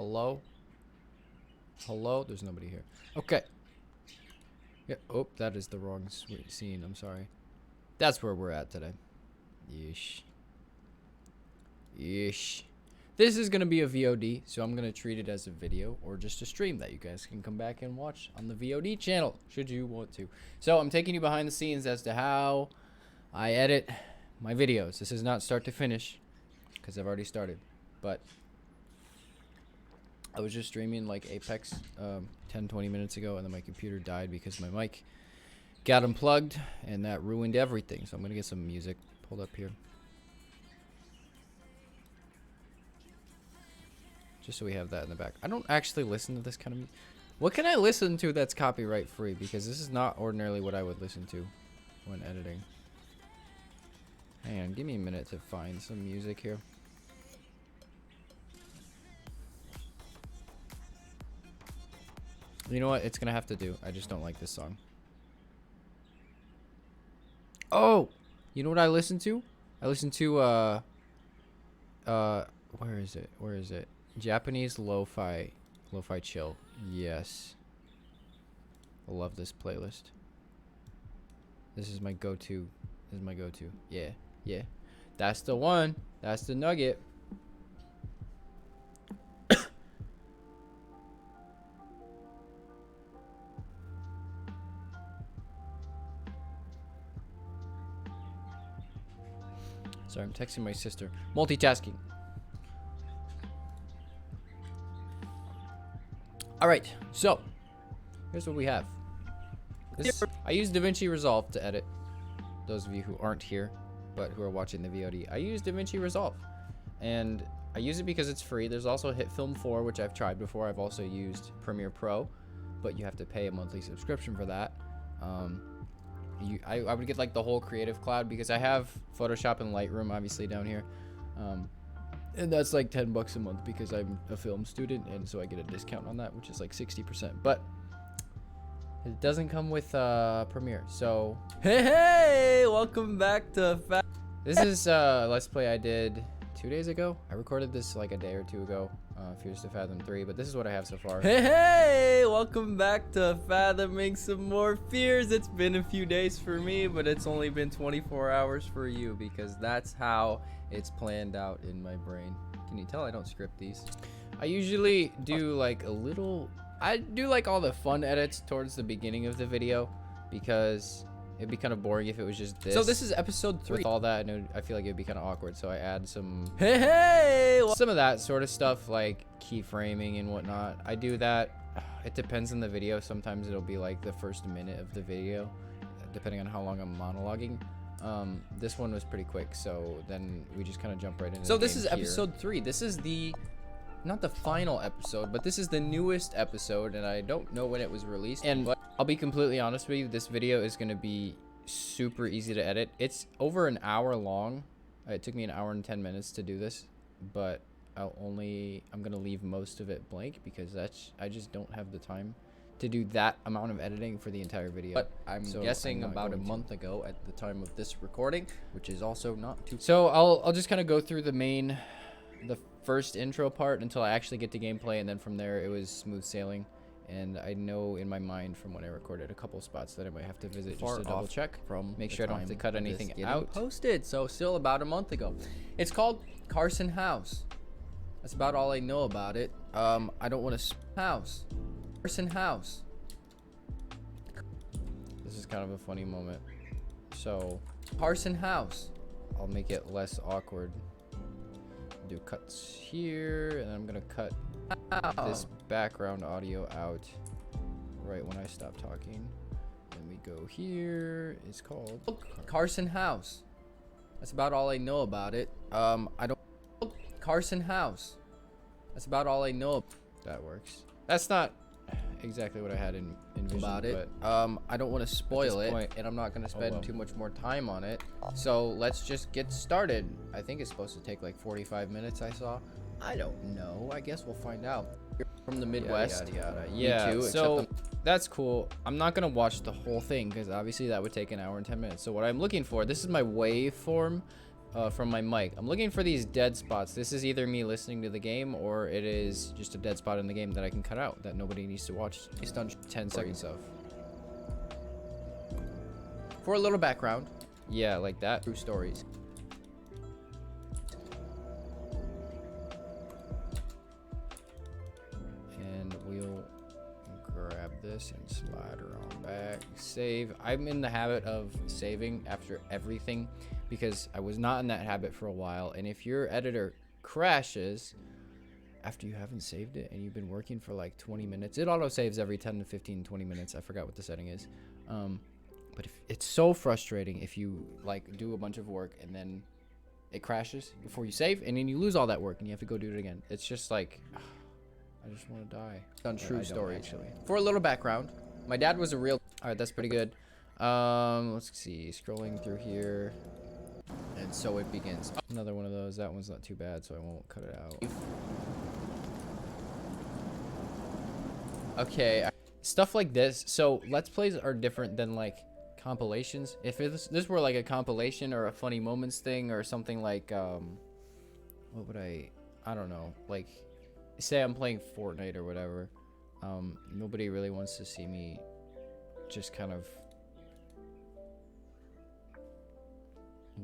Hello? Hello? There's nobody here. Okay. Yeah. Oh, that is the wrong scene. I'm sorry. That's where we're at today. Yeesh. Yeesh. This is going to be a VOD, so I'm going to treat it as a video or just a stream that you guys can come back and watch on the VOD channel, should you want to. So I'm taking you behind the scenes as to how I edit my videos. This is not start to finish, because I've already started. But I was just streaming like Apex 10-20 minutes ago, and then my computer died because my mic got unplugged, and that ruined everything. So I'm going to get some music pulled up here, just so we have that in the back. I don't actually listen to this kind of music. What can I listen to that's copyright free? Because this is not ordinarily what I would listen to when editing. Hang on, give me a minute to find some music here. You know what? It's gonna have to do. I just don't like this song. Oh! You know what I listen to? I listen to, where is it? Where is it? Japanese lo-fi chill. Yes. I love this playlist. This is my go-to. This is my go-to. Yeah. Yeah. That's the one. That's the nugget. Sorry, I'm texting my sister. Multitasking. Alright, so here's what we have. I use DaVinci Resolve to edit. Those of you who aren't here, but who are watching the VOD, I use DaVinci Resolve. And I use it because it's free. There's also HitFilm 4, which I've tried before. I've also used Premiere Pro, but you have to pay a monthly subscription for that. I would get like the whole Creative Cloud because I have Photoshop and Lightroom obviously down here. And that's like $10 a month because I'm a film student, and so I get a discount on that, which is like 60%. But it doesn't come with Premiere. So hey, welcome back to this is Let's Play I did 2 days ago. I recorded this like a day or two ago. Fears to Fathom 3, but this is what I have so far. Hey, welcome back to Fathoming Some More Fears. It's been a few days for me, but it's only been 24 hours for you, because that's how it's planned out in my brain. Can you tell I don't script these? I usually do like I do like all the fun edits towards the beginning of the video, because it'd be kind of boring if it was just this. So this is episode 3. With all that, I feel like it'd be kind of awkward, so I add some some of that sort of stuff, like keyframing and whatnot. I do that. It depends on the video. Sometimes it'll be like the first minute of the video, depending on how long I'm monologuing. This one was pretty quick, so then we just kind of jump right into So this is episode 3. This is not the final episode, but this is the newest episode, and I don't know when it was released. And I'll be completely honest with you, this video is going to be super easy to edit. It's over an hour long. It took me an hour and 10 minutes to do this, but I'm going to leave most of it blank because I just don't have the time to do that amount of editing for the entire video. But I'm guessing about a month ago at the time of this recording, which is also not too. So I'll just kind of go through the first intro part until I actually get to gameplay, and then from there it was smooth sailing. And I know in my mind from when I recorded a couple spots that I might have to visit just to double check, make sure I don't have to cut anything out. Posted, so still about a month ago. It's called Carson House. That's about all I know about it. I don't want to house. Carson House. This is kind of a funny moment. So Carson House. I'll make it less awkward. Do cuts here, and I'm gonna cut this background audio out right when I stop talking. Then we go here. It's called Carson House. That's about all I know about it. Carson House. That's about all I know. That works. That's not exactly what I had envisioned about it, but I don't want to spoil it, and I'm not going to spend too much more time on it. So let's just get started. I think it's supposed to take like 45 minutes. I saw. I don't know. I guess we'll find out. You're from the Midwest. Yeah. Too, so that's cool. I'm not gonna watch the whole thing because obviously that would take an hour and 10 minutes. So what I'm looking for, this is my waveform from my mic. I'm looking for these dead spots. This is either me listening to the game or it is just a dead spot in the game that I can cut out that nobody needs to watch. Based on 10 seconds of. For a little background. Yeah, like that. True stories. And we'll grab this and slide her on back. Save. I'm in the habit of saving after everything because I was not in that habit for a while. And if your editor crashes after you haven't saved it and you've been working for like 20 minutes, it auto saves every 10 to 15, 20 minutes. I forgot what the setting is. But it's so frustrating if you like do a bunch of work and then it crashes before you save and then you lose all that work and you have to go do it again. It's just like, I just want to die. On true story, actually. For a little background, my dad was a real. All right, that's pretty good. Let's see. Scrolling through here, and so it begins. Another one of those. That one's not too bad, so I won't cut it out. Okay, stuff like this. So Let's Plays are different than like compilations. If this were like a compilation or a funny moments thing or something like what would I don't know, like say I'm playing Fortnite or whatever, nobody really wants to see me just kind of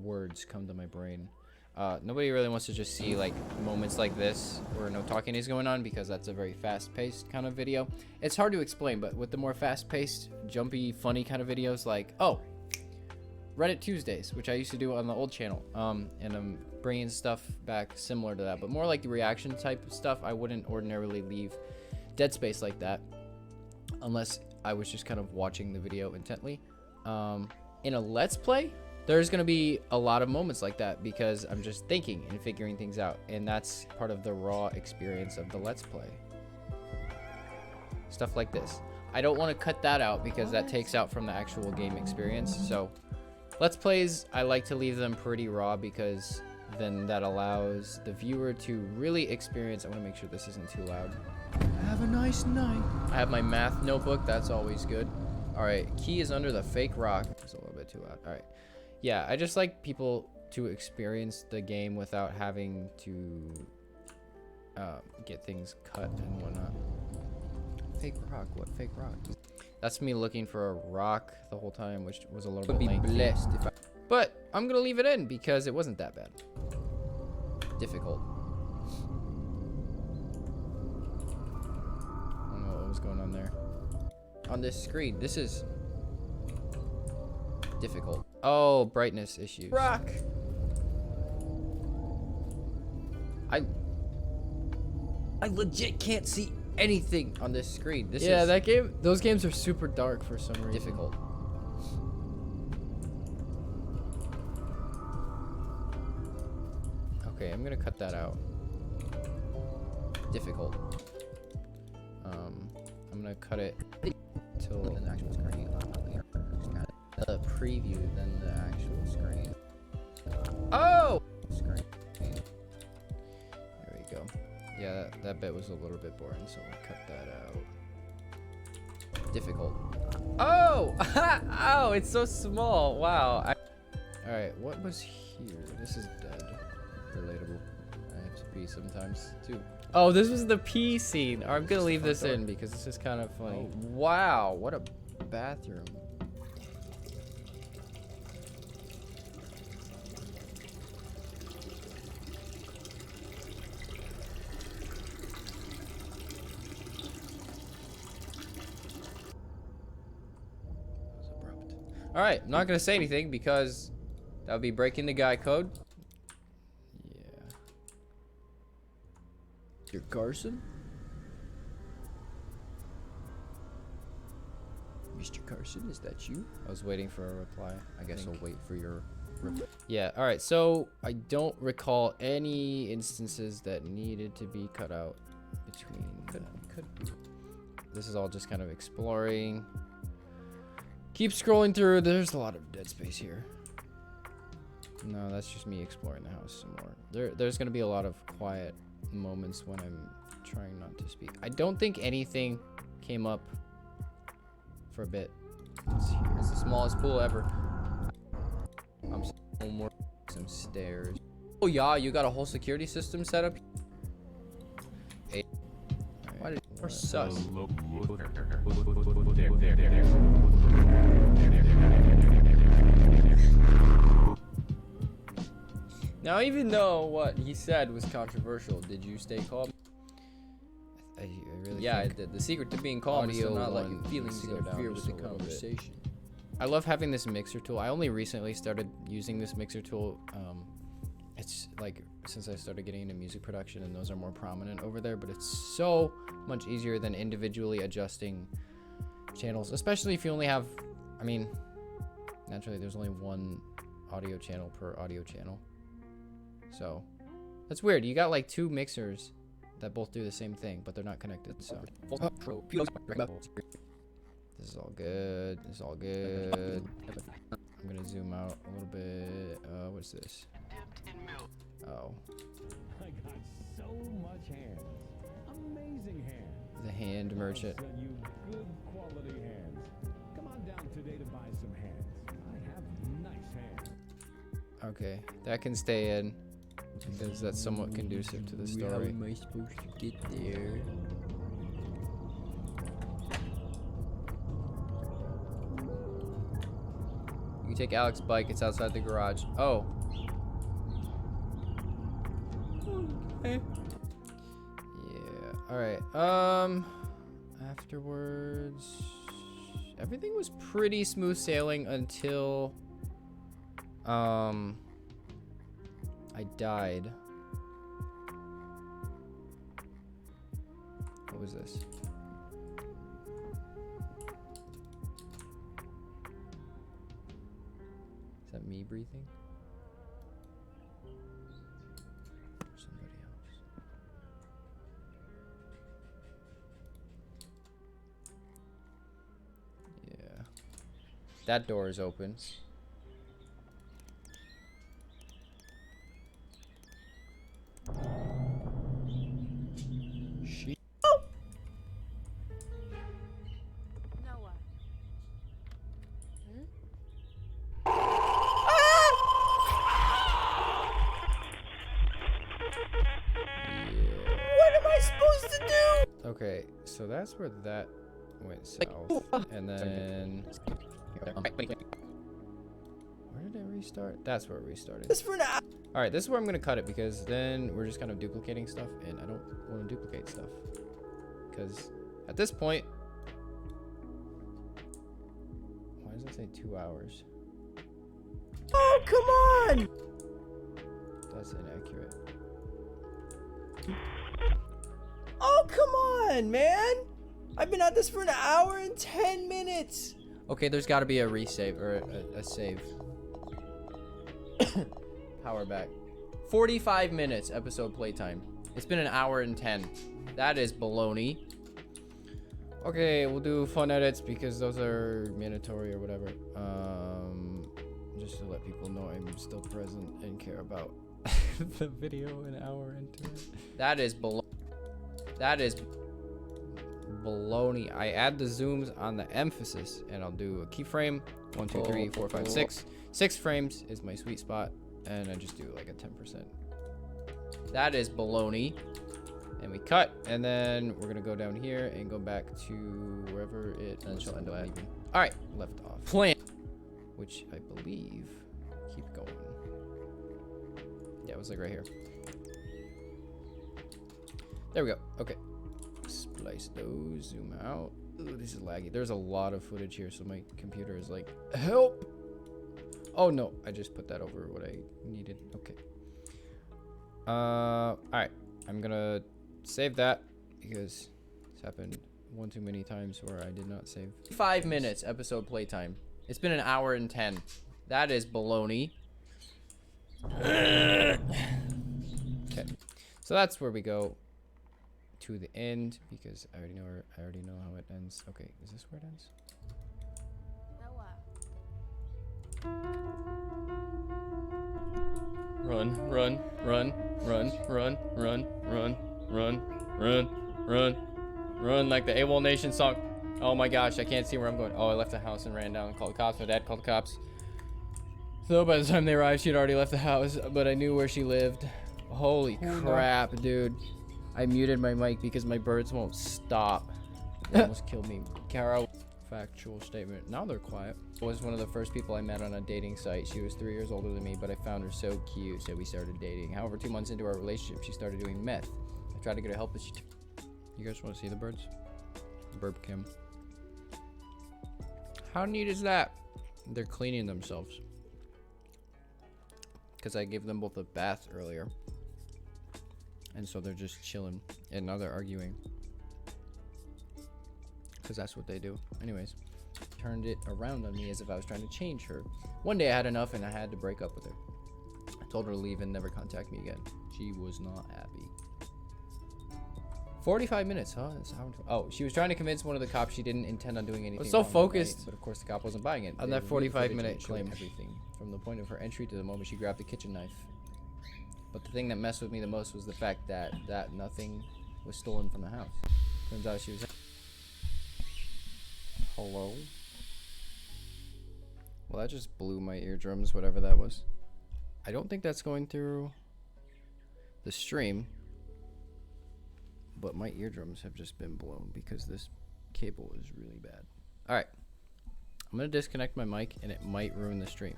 words come to my brain. Nobody really wants to just see like moments like this where no talking is going on because that's a very fast-paced kind of video. It's hard to explain, but with the more fast-paced, jumpy, funny kind of videos like, oh, Reddit Tuesdays, which I used to do on the old channel, and I'm bringing stuff back similar to that, but more like the reaction type of stuff. I wouldn't ordinarily leave dead space like that unless I was just kind of watching the video intently. In a Let's Play, there's going to be a lot of moments like that because I'm just thinking and figuring things out, and that's part of the raw experience of the Let's Play. Stuff like this. I don't want to cut that out because that takes out from the actual game experience. So Let's Plays, I like to leave them pretty raw because then that allows the viewer to really experience. I want to make sure this isn't too loud. Have a nice night. I have my math notebook. That's always good. All right, key is under the fake rock. It's a little bit too loud. All right. Yeah, I just like people to experience the game without having to get things cut and whatnot. Fake rock? What fake rock? That's me looking for a rock the whole time, which was a little bit lengthy. Blessed if but I'm gonna leave it in because it wasn't that bad. Difficult. I don't know what was going on there. On this screen, this is difficult. Oh, brightness issues. Rock. I legit can't see anything on this screen. This is that game. Those games are super dark for some reason. Difficult. Okay, I'm gonna cut that out. Difficult. I'm gonna cut it till the actual screen. The preview than the actual screen. Oh! Screen. There we go. Yeah, that bit was a little bit boring, so we'll cut that out. Difficult. Oh! Oh, it's so small. Wow. Alright, what was here? This is dead. Relatable. I have to pee sometimes, too. Oh, this was the pee scene. I'm gonna leave this in because this is kind of funny. Oh, wow, what a bathroom. All right, I'm not gonna say anything because that would be breaking the guy code. Yeah. You're Carson? Mr. Carson, is that you? I was waiting for a reply. I guess I'll wait for your reply. Yeah, all right, so I don't recall any instances that needed to be cut out between. This is all just kind of exploring. Keep scrolling through. There's a lot of dead space here. No, that's just me exploring the house some more. There's going to be a lot of quiet moments when I'm trying not to speak. I don't think anything came up for a bit. It's the smallest pool ever. I'm so more some stairs. Oh yeah, you got a whole security system set up. Hey. Why did you sus? Now, even though what he said was controversial, did you stay calm? I really yeah, I did. The secret to being calm is to not let your feelings interfere with the conversation. I love having this mixer tool. I only recently started using this mixer tool. It's like since I started getting into music production, and those are more prominent over there, but it's so much easier than individually adjusting channels, especially if you only have, I mean, naturally there's only one audio channel per audio channel. So that's weird. You got like two mixers that both do the same thing, but they're not connected. So this is all good. This is all good. I'm gonna zoom out a little bit. What's this? Oh. I got so much hands. Amazing hands. The hand merchant. I'll sell you good quality hands. Come on down today to buy some hands. I have nice hands. Okay, that can stay in because that's somewhat conducive to the story. How am I supposed to get there? You take Alex's bike, it's outside the garage. Oh. Okay. Yeah, alright. Afterwards, everything was pretty smooth sailing until I died. What was this? Is that me breathing? Or somebody else? Yeah. That door is open. Okay, so that's where that went south, and then where did it restart? That's where it restarted. This for now. All right, this is where I'm gonna cut it because then we're just kind of duplicating stuff, and I don't want to duplicate stuff because at this point, why does it say 2 hours? Oh, come on! That's inaccurate. Oh, come on, man! I've been at this for 1 hour and 10 minutes! Okay, there's got to be a resave, or a save. Power back. 45 minutes episode playtime. It's been 1 hour and 10. That is baloney. Okay, we'll do fun edits because those are mandatory or whatever. Just to let people know I'm still present and care about the video 1 hour into it. That is baloney. That is baloney. I add the zooms on the emphasis, and I'll do a keyframe. 1, 2, 3, 4, 5, 6. 6 frames is my sweet spot, and I just do like a 10%. That is baloney. And we cut, and then we're gonna go down here and go back to wherever it. And she'll end up leaving. All right, left off. Plan, which I believe. Keep going. Yeah, it was like right here. There we go. Okay. Splice those. Zoom out. Ooh, this is laggy. There's a lot of footage here, so my computer is like, help! Oh no, I just put that over what I needed. Okay. Alright. I'm gonna save that because it's happened one too many times where I did not save. 5 minutes episode playtime. It's been 1 hour and 10. That is baloney. Okay. So that's where we go to the end because I already know how it ends. Okay, is this where it ends? Run, run, run, run, run, run, run, run, run, run, run, like the AWOL Nation song. Oh my gosh, I can't see where I'm going. Oh, I left the house and ran down and called the cops. My dad called the cops. So by the time they arrived, she had already left the house, but I knew where she lived. Holy crap, dude. I muted my mic because my birds won't stop. They almost killed me. Kara, factual statement. Now they're quiet. Was one of the first people I met on a dating site. She was 3 years older than me, but I found her so cute, so we started dating. However, 2 months into our relationship, she started doing meth. I tried to get her help, but she... You guys want to see the birds? Burp Kim. How neat is that? They're cleaning themselves. Because I gave them both a bath earlier. And so they're just chilling. And now they're arguing. Because that's what they do. Anyways. Turned it around on me as if I was trying to change her. One day I had enough and I had to break up with her. I told her to leave and never contact me again. She was not happy. 45 minutes, huh? Oh, she was trying to convince one of the cops she didn't intend on doing anything. So focused, but of course the cop wasn't buying it. On that 45-minute claim, everything from the point of her entry to the moment she grabbed the kitchen knife. But the thing that messed with me the most was the fact that nothing was stolen from the house. Turns out she was. Hello. Well, that just blew my eardrums, whatever that was. I don't think that's going through the stream. But my eardrums have just been blown because this cable is really bad. Alright. I'm going to disconnect my mic and it might ruin the stream.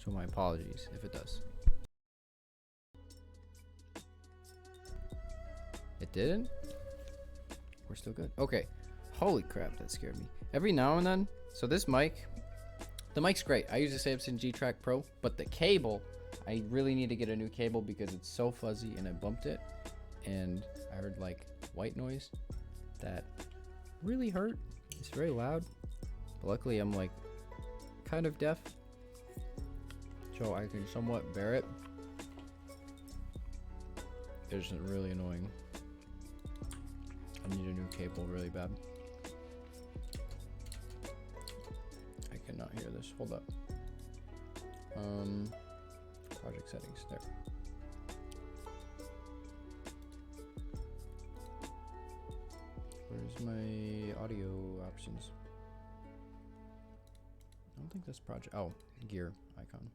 So my apologies if it does. It didn't? We're still good. Okay. Holy crap, that scared me. Every now and then, so this mic, the mic's great. I use a Samsung G-Track Pro, but the cable, I really need to get a new cable because it's so fuzzy and I bumped it. And I heard like white noise that really hurt. It's very loud. But luckily I'm like kind of deaf, so I can somewhat bear it. It's really annoying. I need a new cable really bad. I cannot hear this. Hold up. Project settings. There. Where's my audio options? I don't think that's project. Oh, gear icon.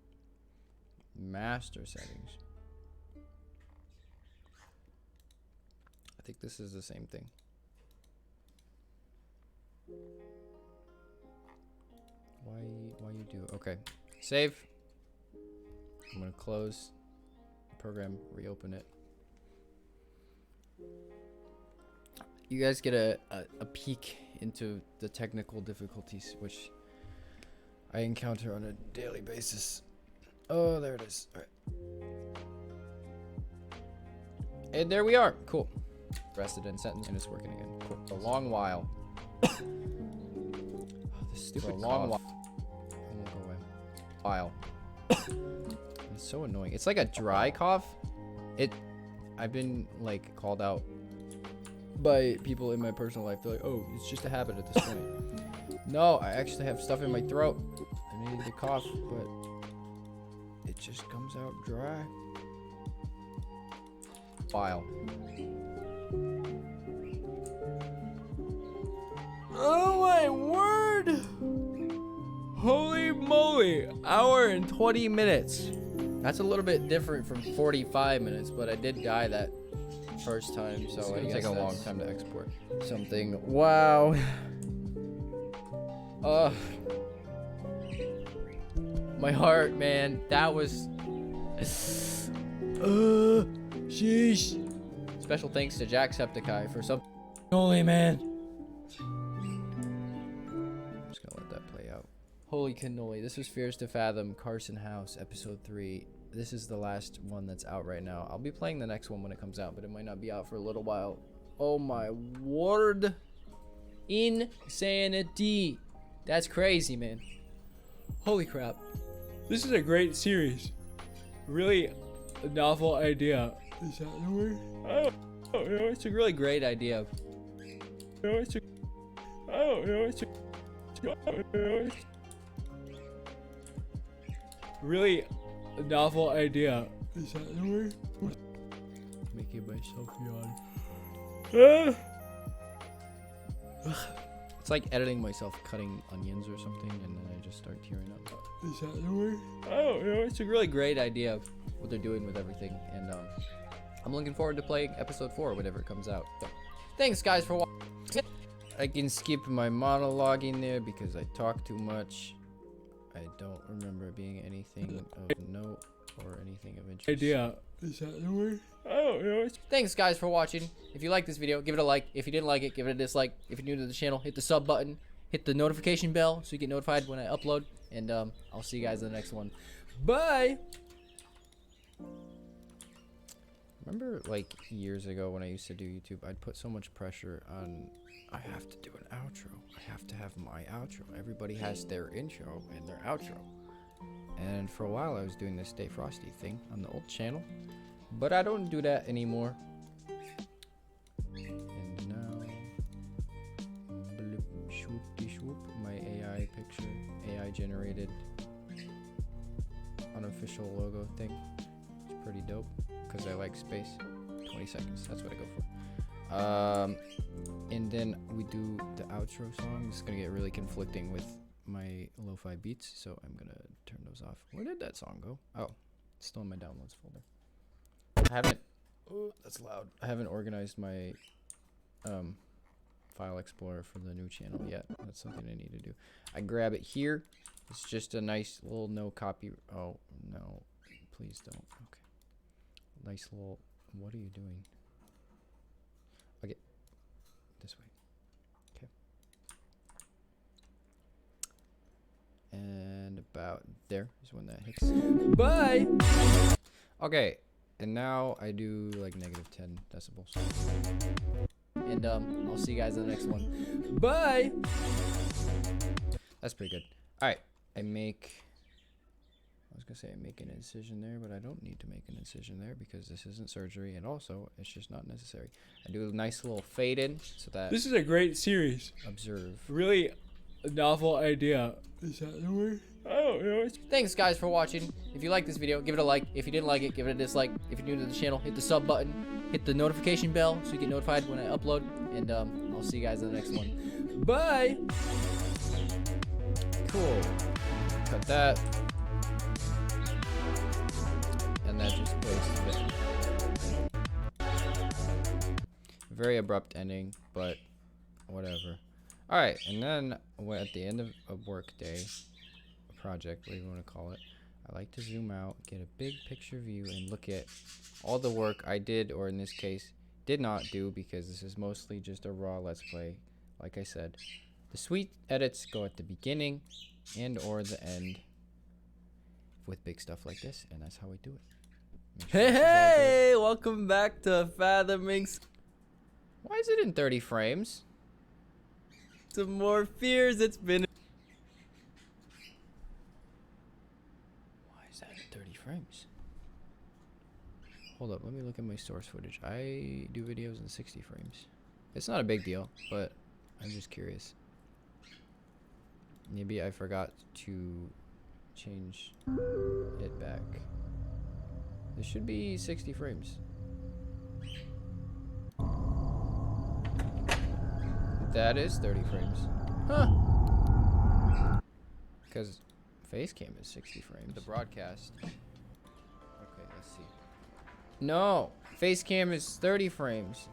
Master settings. I think this is the same thing. Why you do? Okay, save. I'm gonna close the program, reopen it. You guys get a peek into the technical difficulties which I encounter on a daily basis. Oh, there it is. All right. And there we are. Cool. Rested in sentence and it's working again. Cool. A long while. Oh, this stupid a long while. It won't go away. While. It's so annoying. It's like a dry cough. I've been like called out by people in my personal life. They're like, oh, it's just a habit at this point. No, I actually have stuff in my throat. I needed to cough, but it just comes out dry. File. Oh my word! Holy moly! Hour and 20 minutes. That's a little bit different from 45 minutes, but I did die that first time, so it's gonna take a long time to export something. Wow. My heart, man. That was sheesh. Special thanks to Jacksepticeye for some holy man. I'm just gonna let that play out. Holy cannoli. This was Fears to Fathom, Carson House, episode 3. This is the last one that's out right now. I'll be playing the next one when it comes out, but it might not be out for a little while. Oh my word. Insanity. That's crazy, man. Holy crap. This is a great series. Really a novel idea. Is that the word? I don't know. It's a really great idea. Really a novel idea. Is that the word? Making myself yawn. It's like editing myself cutting onions or something, and then I just start tearing up. Is that the word? I don't know. It's a really great idea what they're doing with everything, and I'm looking forward to playing episode 4 whenever it comes out. So, thanks guys for watching. I can skip my monologuing there because I talk too much. I don't remember being anything of note or anything of interest. Idea. Is that the word? I don't know. Thanks guys for watching. If you like this video, give it a like. If you didn't like it, give it a dislike. If you're new to the channel, hit the sub button. Hit the notification bell so you get notified when I upload. And I'll see you guys in the next one. Bye! Remember like years ago when I used to do YouTube, I'd put so much pressure on I have to do an outro. I have to have my outro. Everybody has their intro and their outro. And for a while I was doing this Stay Frosty thing on the old channel. But I don't do that anymore. And now bloop, swoopty swoop, my AI picture, AI generated unofficial logo thing. It's pretty dope because I like space. 20 seconds, that's what I go for. And then we do the outro song. It's gonna get really conflicting with my lo-fi beats, so I'm gonna turn those off. Where did that song go? Oh, it's still in my downloads folder. I haven't, oh, that's loud. I haven't organized my file explorer for the new channel yet. That's something I need to do. I grab it here. It's just a nice little no copy. Oh no, please don't. Okay, nice little, what are you doing? Okay, this way. Okay, and about there is when that hits. Bye. Okay, and now I do like -10 decibels. And I'll see you guys in the next one. Bye. That's pretty good. All right, I was gonna say I make an incision there, but I don't need to make an incision there because this isn't surgery, and also it's just not necessary. I do a nice little fade in so that This is a great series. observe. Really novel idea. Is that the word? I don't know. Thanks guys for watching. If you like this video, give it a like. If you didn't like it, give it a dislike. If you're new to the channel, hit the sub button. Hit the notification bell so you get notified when I upload. And I'll see you guys in the next one. Bye. Cool. Cut that. And that just plays it. Very abrupt ending, but whatever. Alright, and then at the end of a work day, a project, whatever you want to call it, I like to zoom out, get a big picture view, and look at all the work I did, or in this case, did not do, because this is mostly just a raw Let's Play. Like I said, the sweet edits go at the beginning and or the end with big stuff like this, and that's how we do it. Make sure this is all good. Hey, welcome back to Fathoming Why is it in 30 frames? Some More Fears. It's been Why is that in 30 frames? Hold up, let me look at my source footage. I do videos in 60 frames. It's not a big deal, but I'm just curious. Maybe I forgot to change it back. This should be 60 frames. That is 30 frames. Huh. Because Facecam is 60 frames. The broadcast. Okay, let's see. No, Facecam is 30 frames.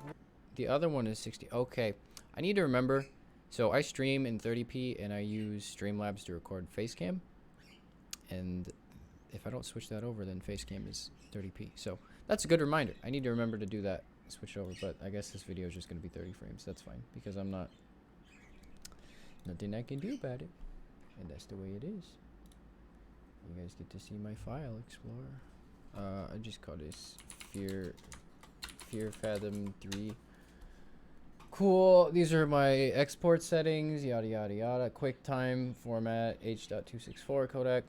The other one is 60. Okay, I need to remember. So I stream in 30p and I use Streamlabs to record Facecam. And if I don't switch that over, then Facecam is 30p. So that's a good reminder. I need to remember to do that. Switch it over, but I guess this video is just going to be 30 frames. That's fine because I'm not. Nothing I can do about it. And that's the way it is. You guys get to see my file explorer. I just call this Fear Fathom 3. Cool. These are my export settings. Yada yada yada. QuickTime format H.264 codec.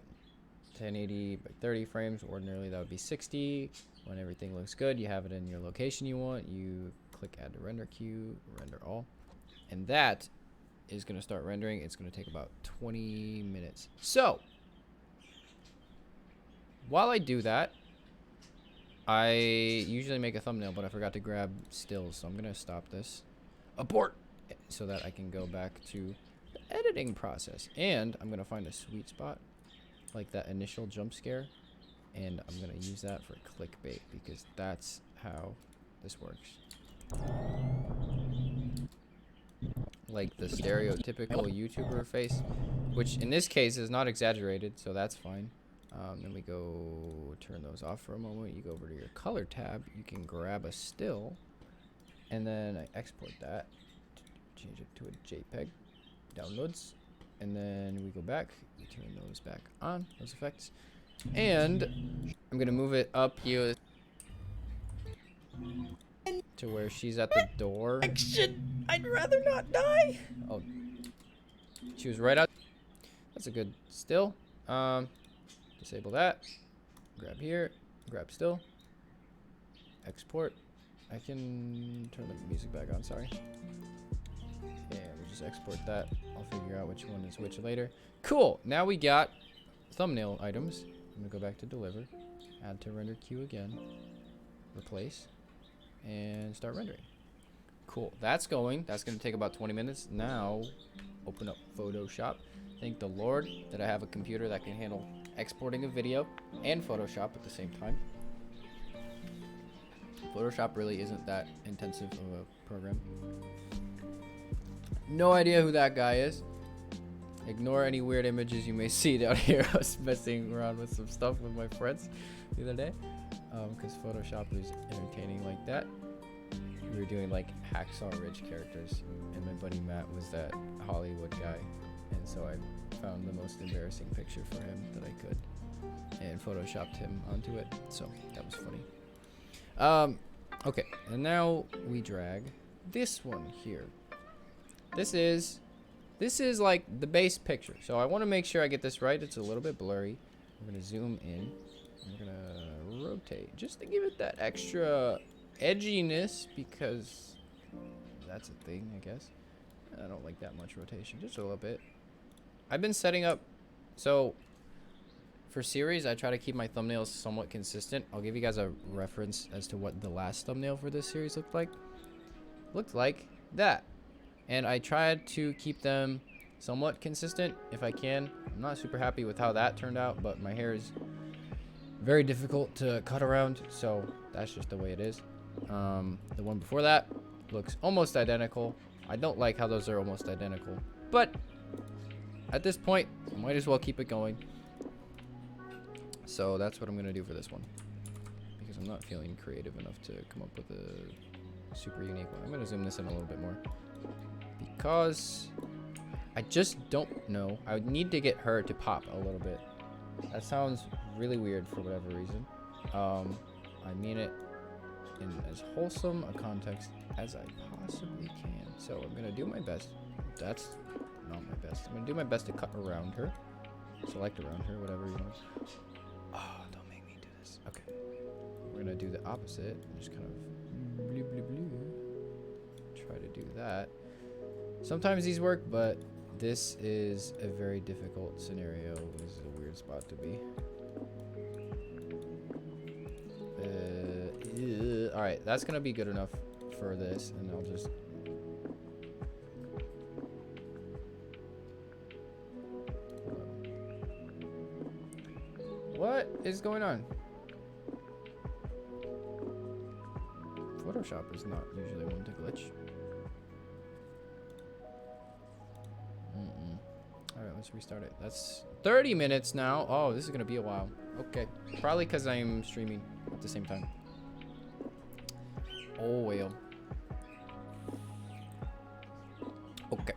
1080 by 30 frames. Ordinarily that would be 60. When everything looks good, you have it in your location you want. You click add to render queue, render all, and that is going to start rendering. It's going to take about 20 minutes. So while I do that, I usually make a thumbnail, but I forgot to grab stills, so I'm going to stop this. Abort. so that I can go back to the editing process. And I'm gonna find a sweet spot, like that initial jump scare, and I'm gonna use that for clickbait because that's how this works. Like the stereotypical YouTuber face, which in this case is not exaggerated, so that's fine. Then we go turn those off for a moment. You go over to your color tab. You can grab a still, and then I export that, change it to a JPEG, downloads, and then we go back. We turn those back on, those effects, and I'm gonna move it up here to where she's at the door. Action! I'd rather not die. Oh, she was right out. That's a good still. Disable that. Grab here. Grab still. Export. I can turn the music back on. Sorry. And we'll just export that. I'll figure out which one is which later. Cool. Now we got thumbnail items. I'm gonna go back to deliver. Add to render queue again. Replace. And start rendering. Cool. That's going. That's going to take about 20 minutes. Now, open up Photoshop. Thank the Lord that I have a computer that can handle exporting a video and Photoshop at the same time. Photoshop really isn't that intensive of a program. No idea who that guy is. Ignore any weird images you may see down here. I was messing around with some stuff with my friends the other day. Because Photoshop is entertaining like that. We were doing like Hacksaw Ridge characters, and my buddy Matt was that Hollywood guy, and so I found the most embarrassing picture for him that I could, and photoshopped him onto it. So that was funny. Okay, and now we drag this one here. This is like the base picture. So I want to make sure I get this right. It's a little bit blurry. I'm gonna zoom in. I'm gonna rotate just to give it that extra edginess because that's a thing, I guess. I don't like that much rotation, just a little bit. I've been setting up, so for series, I try to keep my thumbnails somewhat consistent. I'll give you guys a reference as to what the last thumbnail for this series looked like. Looked like that. And I tried to keep them somewhat consistent if I can. I'm not super happy with how that turned out, but my hair is very difficult to cut around, so that's just the way it is. The one before that looks almost identical. I don't like how those are almost identical, but at this point, I might as well keep it going. So that's what I'm gonna do for this one, because I'm not feeling creative enough to come up with a super unique one. I'm gonna zoom this in a little bit more, because I just don't know. I would need to get her to pop a little bit. That sounds really weird for whatever reason. I mean it in as wholesome a context as I possibly can. So I'm gonna do my best. That's not my best. I'm gonna do my best to cut around her. Select around her, whatever you want. Oh, don't make me do this. Okay. We're gonna do the opposite. Just kind of blue, blue, blue. Try to do that. Sometimes these work, but this is a very difficult scenario. This is a weird spot to be. Alright, that's gonna be good enough for this, and I'll just... What is going on? Photoshop is not usually one to glitch. Alright, let's restart it. That's 30 minutes now. Oh, this is gonna be a while. Okay. Probably because I'm streaming at the same time. Oh, well. Okay.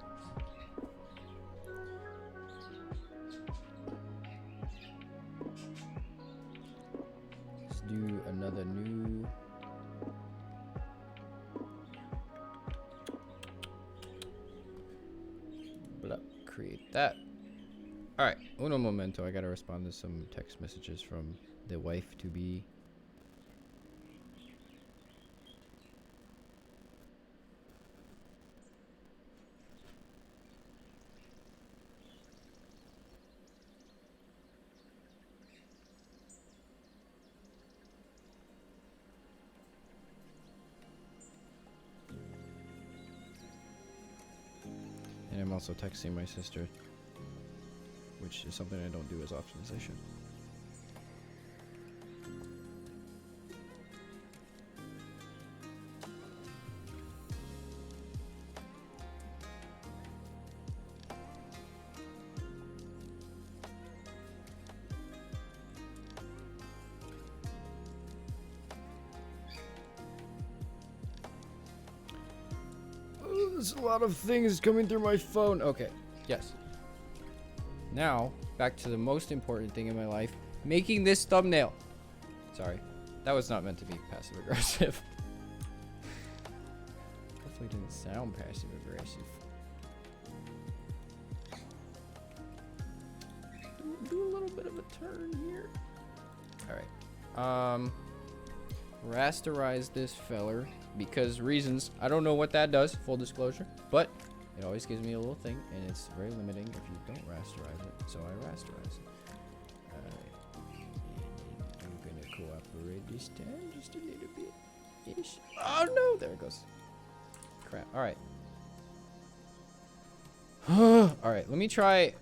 Let's do another new... Blah. Create that. Alright, uno momento. I gotta respond to some text messages from the wife-to-be. also texting my sister, which is something I don't do as often as I should. There's a lot of things coming through my phone. Okay, yes. Now, back to the most important thing in my life, making this thumbnail. Sorry, that was not meant to be passive aggressive. Hopefully it didn't sound passive aggressive. Do a little bit of a turn here. All right. Rasterize this feller because reasons. I don't know what that does, full disclosure, but it always gives me a little thing, and it's very limiting if you don't rasterize it. So I rasterize it. I'm gonna cooperate this time just a little bit. Ish. Oh no! There it goes. Crap. All right. All right. Let me try.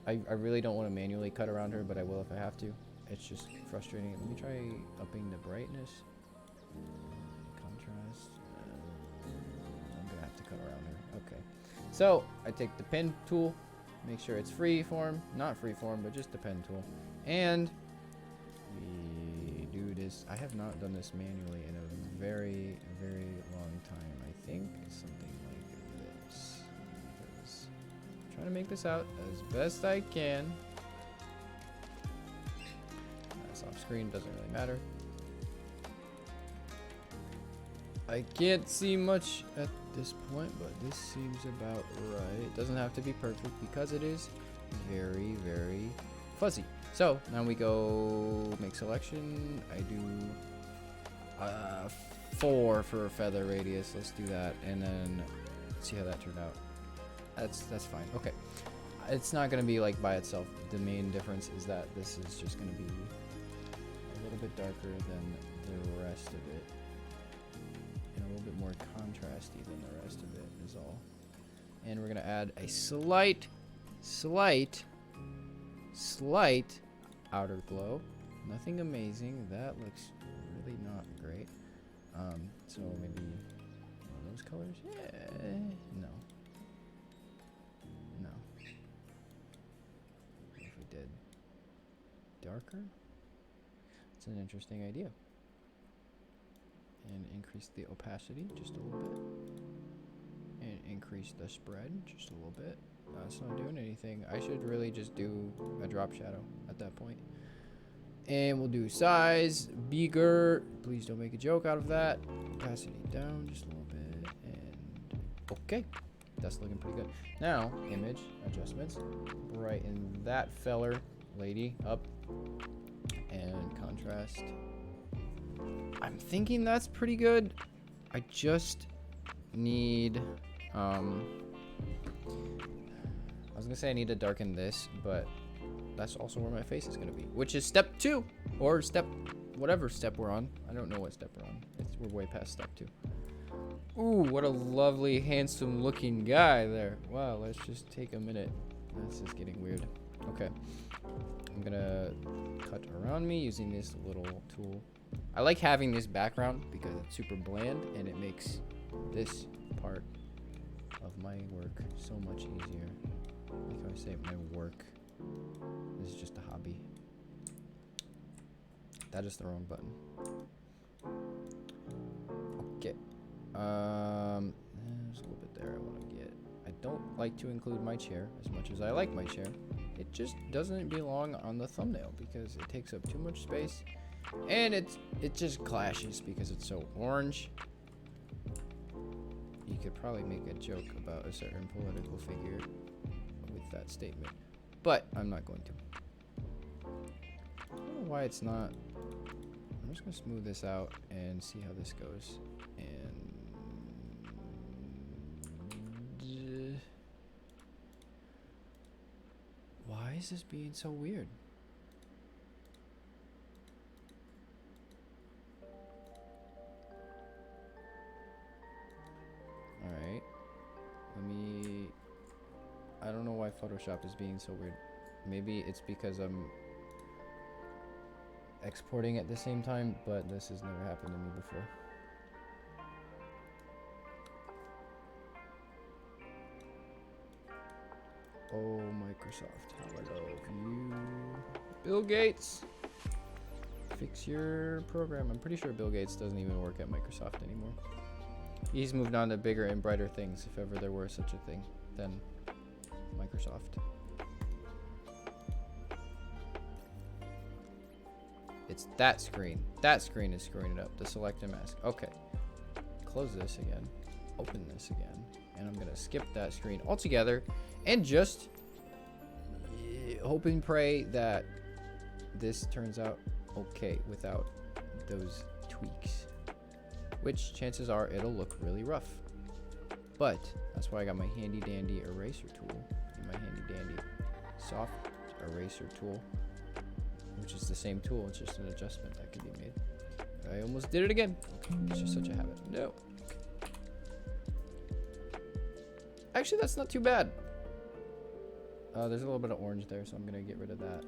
I really don't want to manually cut around her, but I will if I have to. It's just frustrating. Let me try upping the brightness. Contrast. I'm gonna have to cut around her. Okay. So I take the pen tool, make sure it's freeform, not freeform, but just the pen tool, and we do this. I have not done this manually in a very, very long time. I think something like this. Because I'm trying to make this out as best I can. Off screen, doesn't really matter. I can't see much at this point, but this seems about right. It doesn't have to be perfect because it is very, very fuzzy. So now we go make selection. I do 4 for a feather radius. Let's do that, and then see how that turned out. That's fine. Okay, it's not gonna be like by itself. The main difference is that this is just gonna be a little bit darker than the rest of it, and a little bit more contrasty than the rest of it is all. And we're gonna add a slight outer glow. Nothing amazing. That looks really not great. So maybe one of those colors. Yeah. No. What if we did darker? It's an interesting idea. And increase the opacity just a little bit. And increase the spread just a little bit. That's not doing anything. I should really just do a drop shadow at that point. And we'll do size, bigger. Please don't make a joke out of that. Opacity down just a little bit. And okay. That's looking pretty good. Now, image adjustments. Brighten that feller, lady, up. And contrast. I'm thinking that's pretty good. I just need I was gonna say I need to darken this, but that's also where my face is gonna be, which is step 2 or step whatever step we're on. I don't know what step we're on. We're way past step 2. Ooh, what a lovely, handsome looking guy there. Wow, let's just take a minute. This is getting weird. Okay. I'm gonna cut around me using this little tool. I like having this background because it's super bland and it makes this part of my work so much easier. Like how I say my work. This is just a hobby. That is the wrong button. Okay. There's a little bit there I want to get. I don't like to include my chair as much as I like my chair. It just doesn't belong on the thumbnail because it takes up too much space, and it just clashes because it's so orange. You could probably make a joke about a certain political figure with that statement, but I'm not going to. I don't know why it's not. I'm just gonna smooth this out and see how this goes. And why is this being so weird? Alright. Let me Photoshop is being so weird. Maybe it's because I'm exporting at the same time, but this has never happened to me before. Oh, Microsoft, how I love you. Bill Gates, fix your program. I'm pretty sure Bill Gates doesn't even work at Microsoft anymore. He's moved on to bigger and brighter things, if ever there were such a thing, than Microsoft. It's that screen. That screen is screwing it up. The select and mask. Okay. Close this again. Open this again. And I'm going to skip that screen altogether. And just hope and pray that this turns out okay without those tweaks. Which chances are it'll look really rough. But that's why I got my handy dandy eraser tool. And my handy dandy soft eraser tool. Which is the same tool, it's just an adjustment that can be made. I almost did it again. Okay, it's just such a habit. No. Actually, that's not too bad. There's a little bit of orange there, so I'm gonna get rid of that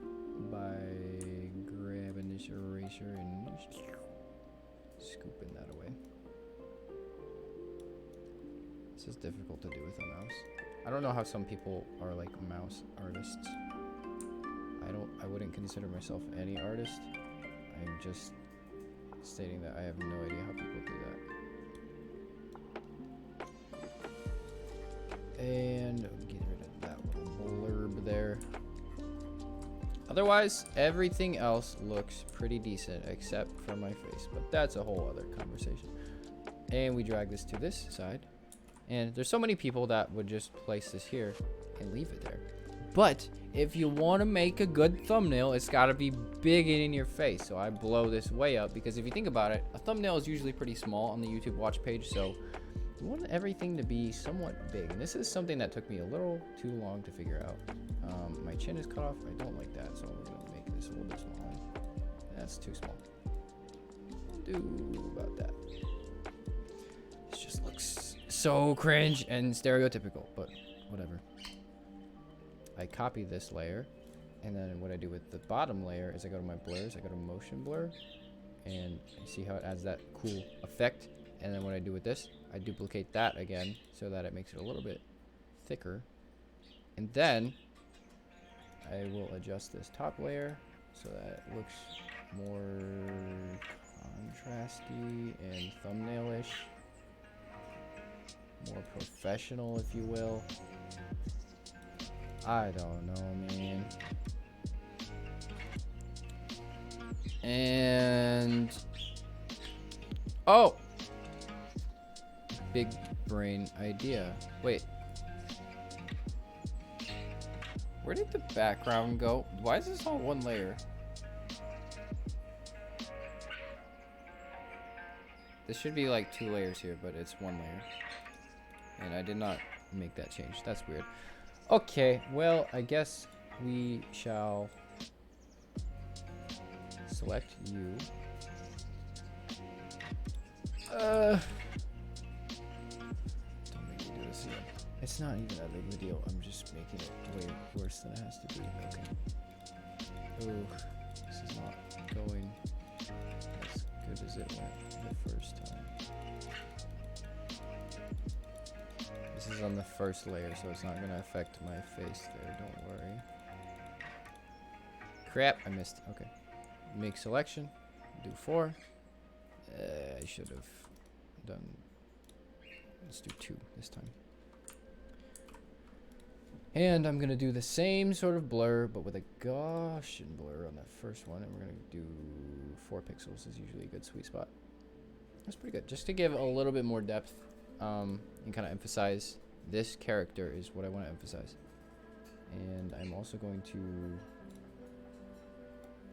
by grabbing this eraser and scooping that away. This is difficult to do with a mouse. I don't know how some people are like mouse artists. I wouldn't consider myself any artist. I'm just stating that I have no idea how people do that. And get rid of that little blurb there. Otherwise, everything else looks pretty decent except for my face, but that's a whole other conversation. And we drag this to this side. And there's so many people that would just place this here and leave it there. But if you want to make a good thumbnail, it's got to be big and in your face. So I blow this way up because if you think about it, a thumbnail is usually pretty small on the YouTube watch page. So you want everything to be somewhat big. And this is something that took me a little too long to figure out. My chin is cut off. I don't like that. So we're going to make this a little bit smaller. That's too small. What do about that? This just looks so cringe and stereotypical, but whatever. I copy this layer, and then what I do with the bottom layer is I go to my blurs, I go to motion blur, and you see how it adds that cool effect. And then what I do with this, I duplicate that again so that it makes it a little bit thicker. And then I will adjust this top layer so that it looks more contrasty and thumbnail-ish, more professional, if you will. I don't know, man. And oh, big brain idea. Wait, where did the background go? Why is this all one layer? This should be like 2 layers here, but it's 1 layer. And I did not make that change. That's weird. Okay, well, I guess we shall select you. Don't make me do this again. It's not even that big of a deal. I'm just making it way worse than it has to be. Okay. Ooh, this is not going as good as it went the first time. This is on the first layer, so it's not going to affect my face there. Don't worry. Crap, I missed. Okay. Make selection. Do 4. I should have done... Let's do 2 this time. And I'm going to do the same sort of blur, but with a Gaussian blur on that first one. And we're going to do 4 pixels is usually a good sweet spot. That's pretty good. Just to give a little bit more depth. And kind of emphasize this character is what I want to emphasize. And I'm also going to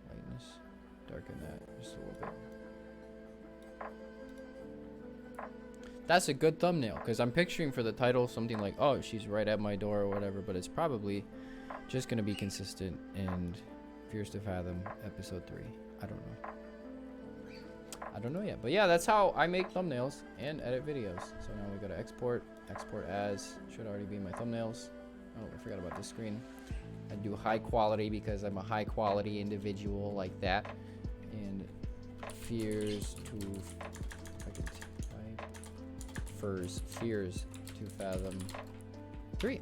lightness, darken that just a little bit. That's a good thumbnail because I'm picturing for the title something like, oh, she's right at my door or whatever, but it's probably just going to be consistent and Fears to Fathom episode 3. I don't know. I don't know yet, but yeah, that's how I make thumbnails and edit videos. So now we go to export, export as, should already be my thumbnails. Oh, I forgot about the screen. I do high quality because I'm a high quality individual like that. And fears to fathom 3.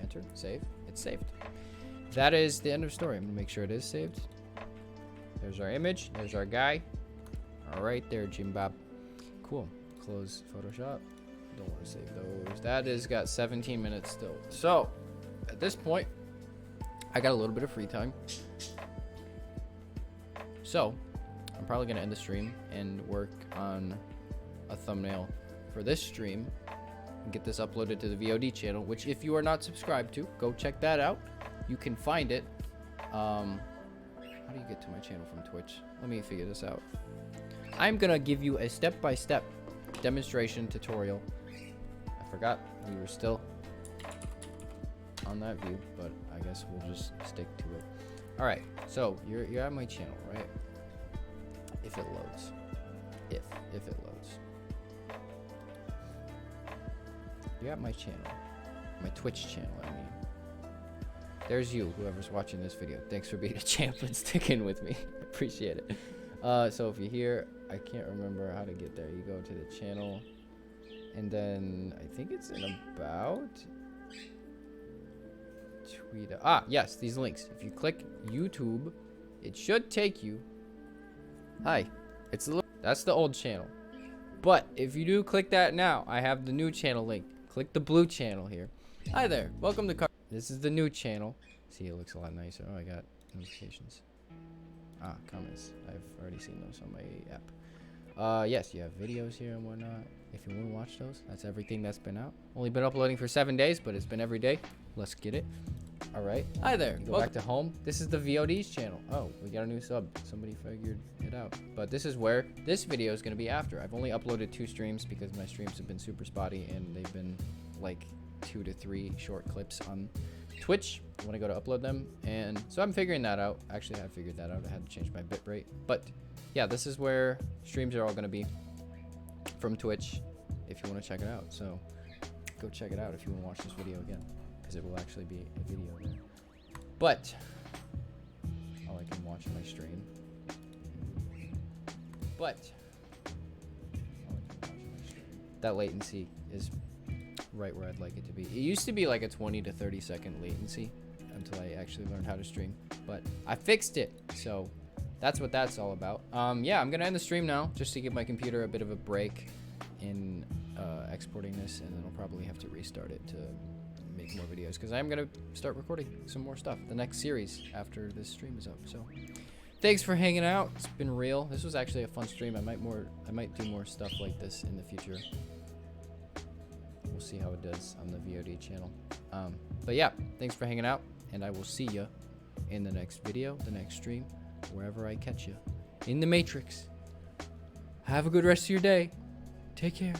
Enter, save. It's saved. That is the end of story. I'm gonna make sure it is saved. There's our image. There's our guy. All right there, Jim Bob. Cool. Close Photoshop. Don't want to save those. That is got 17 minutes still. So at this point, I got a little bit of free time. So I'm probably gonna end the stream and work on a thumbnail for this stream and get this uploaded to the VOD channel, which if you are not subscribed to, go check that out. You can find it. How do you get to my channel from Twitch? Let me figure this out. I'm gonna give you a step-by-step demonstration tutorial. I forgot we were still on that view, but I guess we'll just stick to it. All right, so you're at my channel, right? If it loads, if it loads, you're at my channel, my Twitch channel. I mean, there's you, whoever's watching this video. Thanks for being a champ and sticking with me. Appreciate it. So if you're here, I can't remember how to get there. You go to the channel, and then I think it's in about. Tweet. Yes, these links. If you click YouTube, it should take you. Hi, it's a little. That's the old channel. But if you do click that now, I have the new channel link. Click the blue channel here. Hi there. Welcome to. This is the new channel. See, it looks a lot nicer. Oh, I got notifications. Comments. I've already seen those on my app. Yes, you have videos here and whatnot. If you want to watch those, that's everything that's been out. Only been uploading for 7 days, but it's been every day. Let's get it. All right. Hi there. Go back to home. This is the VOD's channel. Oh, we got a new sub. Somebody figured it out. But this is where this video is going to be after. I've only uploaded 2 streams because my streams have been super spotty and they've been like 2 to 3 short clips on Twitch when I go to upload them. And so I'm figuring that out. Actually, I figured that out. I had to change my bitrate. But yeah, this is where streams are all going to be from Twitch if you want to check it out. So go check it out if you want to watch this video again, because it will actually be a video there. But oh, I can watch my stream. But that latency is right where I'd like it to be. It used to be like a 20 to 30 second latency until I actually learned how to stream, but I fixed it. So that's what that's all about. Yeah, I'm gonna end the stream now just to give my computer a bit of a break in exporting this, and then I'll probably have to restart it to make more videos, because I'm gonna start recording some more stuff, the next series after this stream is up. So thanks for hanging out. It's been real. This was actually a fun stream. I might do more stuff like this in the future. We'll see how it does on the VOD channel. But yeah, thanks for hanging out, and I will see you in the next video, the next stream, wherever I catch you in the Matrix. Have a good rest of your day. Take care.